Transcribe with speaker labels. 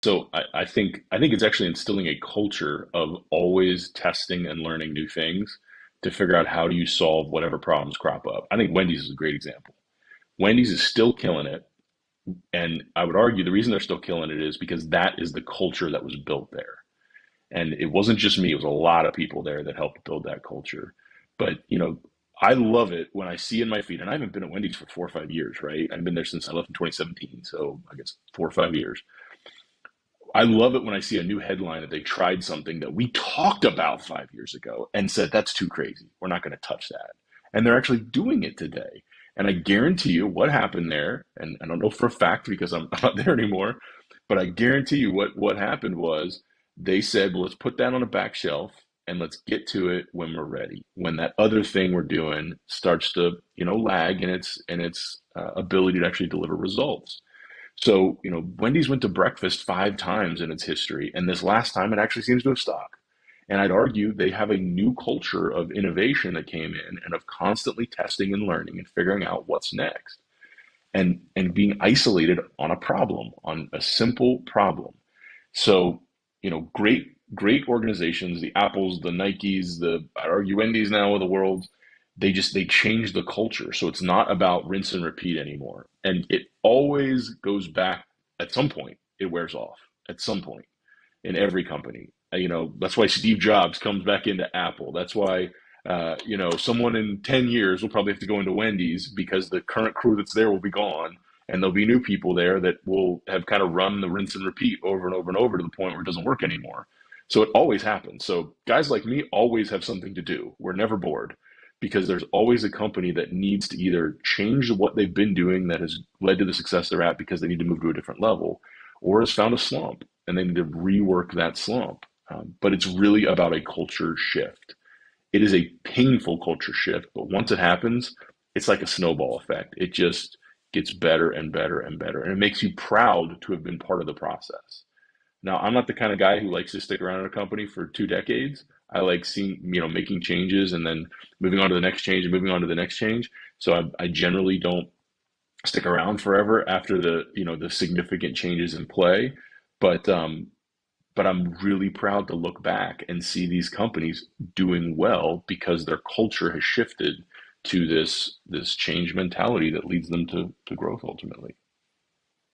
Speaker 1: So I think it's actually instilling a culture of always testing and learning new things to figure out how do you solve whatever problems crop up. I think Wendy's is a great example. Wendy's is still killing it, and I would argue the reason they're still killing it is because that is the culture that was built there. And it wasn't just me, it was a lot of people there that helped build that culture. But, I love it when I see in my feed, and I haven't been at Wendy's for 4 or 5 years, right? I've been there since I left in 2017, so I guess 4 or 5 years. I love it when I see a new headline that they tried something that we talked about 5 years ago and said, that's too crazy. We're not going to touch that. And they're actually doing it today. And I guarantee you what happened there, and I don't know for a fact because I'm not there anymore, but I guarantee you what happened was they said, well, let's put that on a back shelf and let's get to it when we're ready. When that other thing we're doing starts to, lag in its ability to actually deliver results. So, Wendy's went to breakfast 5 times in its history, and this last time it actually seems to have stuck. And I'd argue they have a new culture of innovation that came in and of constantly testing and learning and figuring out what's next and being isolated on a problem, on a simple problem. So, great organizations, the Apples, the Nikes, I'd argue Wendy's now of the world, they change the culture. So it's not about rinse and repeat anymore. And it always goes back at some point, it wears off at some point in every company. That's why Steve Jobs comes back into Apple. That's why someone in 10 years will probably have to go into Wendy's because the current crew that's there will be gone. And there'll be new people there that will have kind of run the rinse and repeat over and over and over to the point where it doesn't work anymore. So it always happens. So guys like me always have something to do. We're never bored because there's always a company that needs to either change what they've been doing that has led to the success they're at because they need to move to a different level, or has found a slump and they need to rework that slump. But it's really about a culture shift. It is a painful culture shift, but once it happens, it's like a snowball effect. It just gets better and better and better, and it makes you proud to have been part of the process. Now, I'm not the kind of guy who likes to stick around in a company for 2 decades. I like seeing, making changes and then moving on to the next change and moving on to the next change. So I generally don't stick around forever after the significant changes in play. But but I'm really proud to look back and see these companies doing well because their culture has shifted to this change mentality that leads them to growth ultimately.